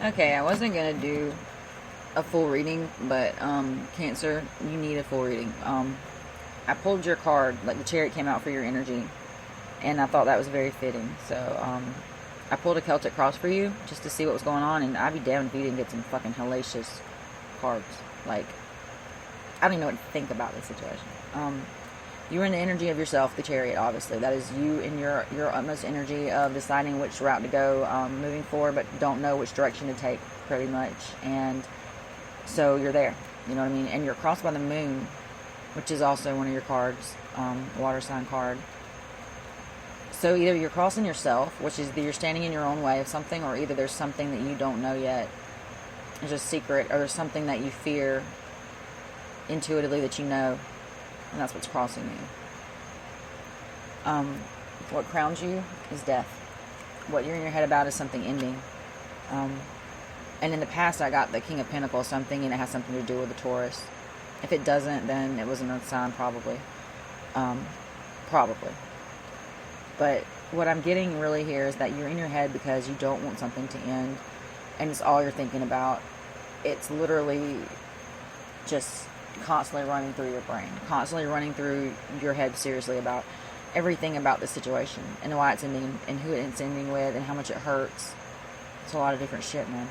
Okay, I wasn't gonna do a full reading, but Cancer, you need a full reading. I pulled your card, like the Chariot came out for your energy, and I thought that was very fitting. So I pulled a Celtic cross for you just to see what was going on, and I'd be damned if you didn't get some fucking hellacious cards. Like, I don't even know what to think about this situation. You're in the energy of yourself, the Chariot, obviously. That is you in your utmost energy of deciding which route to go, moving forward, but don't know which direction to take, pretty much. And so you're there, you know what I mean? And you're crossed by the moon, which is also one of your cards, water sign card. So either you're crossing yourself, which is you're standing in your own way of something, or either there's something that you don't know yet. There's a secret, or there's something that you fear intuitively that you know, and that's what's crossing you. What crowns you is death. What you're in your head about is something ending. And in the past, I got the King of Pentacles, so I'm thinking it has something to do with the Taurus. If it doesn't, then it was another sign, probably. Probably. But what I'm getting really here is that you're in your head because you don't want something to end, and it's all you're thinking about. It's literally just constantly running through your brain, constantly running through your head seriously about everything about the situation and why it's ending and who it's ending with and how much it hurts. It's a lot of different shit, man.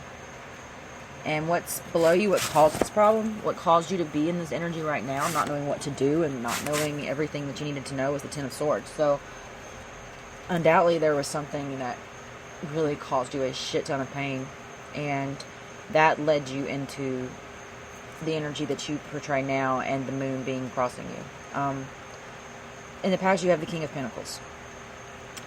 And what's below you, what caused this problem, what caused you to be in this energy right now, not knowing what to do and not knowing everything that you needed to know, was the Ten of Swords. So undoubtedly there was something that really caused you a shit ton of pain, and that led you into the energy that you portray now, and the moon being crossing you. In the past, you have the King of Pentacles.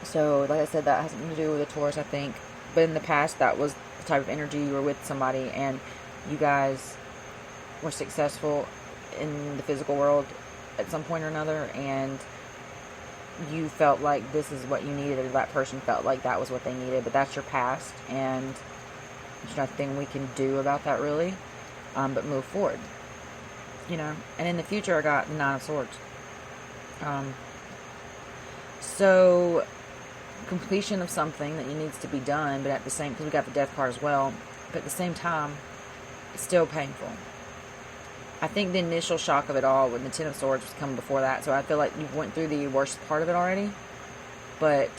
So, like I said, that has something to do with the Taurus, I think. But in the past, that was the type of energy. You were with somebody, and you guys were successful in the physical world at some point or another, and you felt like this is what you needed, or that person felt like that was what they needed. But that's your past, and there's nothing we can do about that, really. But move forward, you know. And in the future, I got the Nine of Swords. So completion of something that needs to be done, but at the same, because we got the Death card as well, but at the same time, it's still painful. I think the initial shock of it all, when the Ten of Swords was coming before that, so I feel like you went through the worst part of it already, but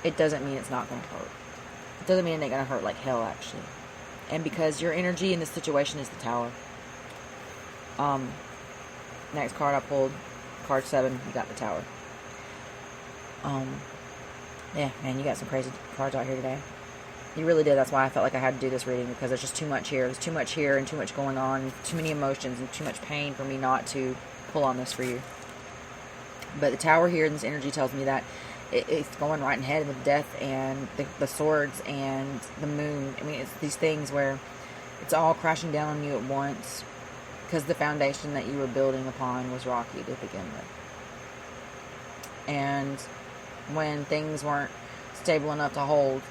it doesn't mean it's not going to hurt. It doesn't mean it ain't going to hurt like hell, actually. And because your energy in this situation is the Tower. Next card I pulled, card 7, you got the Tower. Yeah, man, you got some crazy cards out here today. You really did. That's why I felt like I had to do this reading, because there's just too much here. There's too much here and too much going on, too many emotions and too much pain for me not to pull on this for you. But the Tower here in this energy tells me that it's going right in head with death and the swords and the moon. I mean, it's these things where it's all crashing down on you at once, because the foundation that you were building upon was rocky to begin with. And when things weren't stable enough to hold,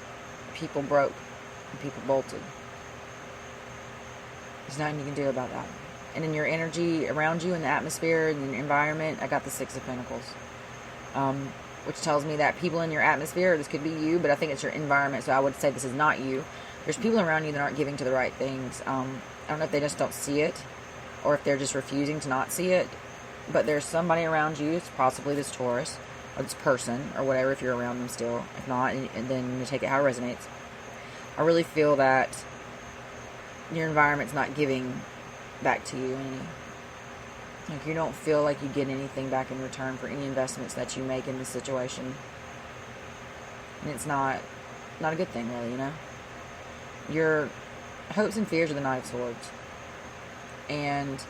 people broke and people bolted. There's nothing you can do about that. And in your energy around you, in the atmosphere, in the environment, I got the Six of Pentacles. Which tells me that people in your atmosphere, this could be you, but I think it's your environment, so I would say this is not you. There's people around you that aren't giving to the right things. I don't know if they just don't see it, or if they're just refusing to not see it, but there's somebody around you, it's possibly this Taurus, or this person, or whatever, if you're around them still. If not, and then you take it how it resonates. I really feel that your environment's not giving back to you any. Like, you don't feel like you get anything back in return for any investments that you make in this situation. And it's not a good thing, really, you know? Your hopes and fears are the Knight of Swords. And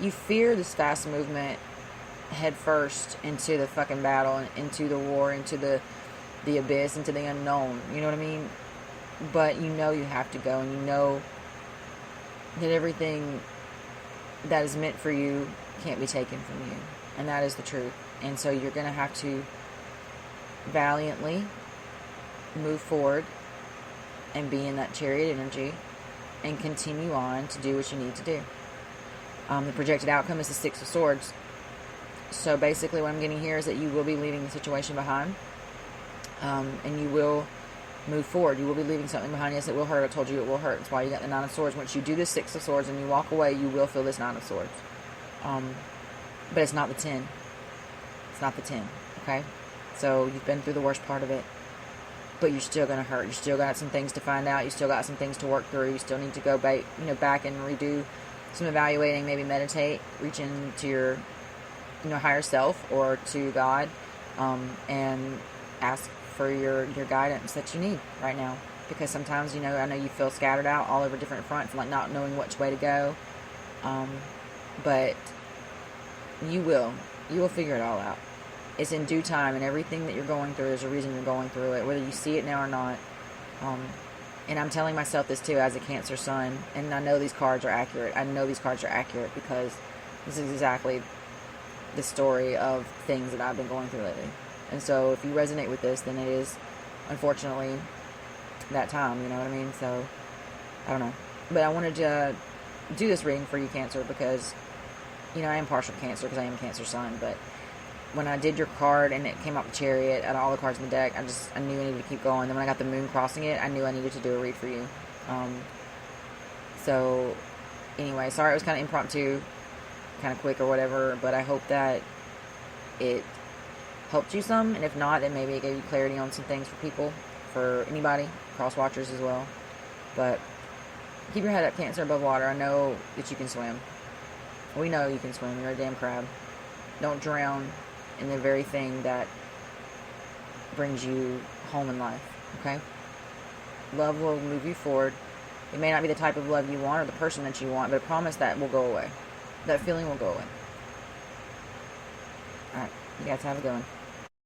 you fear this fast movement head first into the fucking battle, into the war, into the abyss, into the unknown. You know what I mean? But you know you have to go, and you know that everything that is meant for you can't be taken from you. And that is the truth. And so you're going to have to valiantly move forward and be in that Chariot energy and continue on to do what you need to do. The projected outcome is the Six of Swords. So basically what I'm getting here is that you will be leaving the situation behind. And you will move forward. You will be leaving something behind. Yes, it will hurt. I told you it will hurt. That's why you got the Nine of Swords. Once you do the Six of Swords and you walk away, you will feel this Nine of Swords. But it's not the 10. It's not the 10, okay? So you've been through the worst part of it, but you're still going to hurt. You still got some things to find out. You still got some things to work through. You still need to go back, back and redo some evaluating, maybe meditate, reach into your, higher self or to God, and ask for your guidance that you need right now. Because sometimes, I know you feel scattered out all over different fronts, like not knowing which way to go. But you will figure it all out. It's in due time, and everything that you're going through, there's a reason you're going through it, whether you see it now or not. And I'm telling myself this too as a Cancer sun, and I know these cards are accurate. I know these cards are accurate because this is exactly the story of things that I've been going through lately. And so if you resonate with this, then it is, unfortunately, that time, you know what I mean? So, I don't know. But I wanted to do this reading for you, Cancer, because, I am partial Cancer because I am a Cancer sun, but when I did your card and it came out the Chariot out of all the cards in the deck, I knew I needed to keep going. Then when I got the Moon crossing it, I knew I needed to do a read for you. So, anyway, sorry it was kind of impromptu, kind of quick or whatever, but I hope that it helped you some, and if not, then maybe it gave you clarity on some things for people, for anybody, cross watchers as well. But keep your head up, Cancer, above water. I know that you can swim. We know you can swim. You're a damn crab. Don't drown in the very thing that brings you home in life, okay? Love will move you forward. It may not be the type of love you want or the person that you want, but I promise that will go away. That feeling will go away. Alright, you guys have a good one.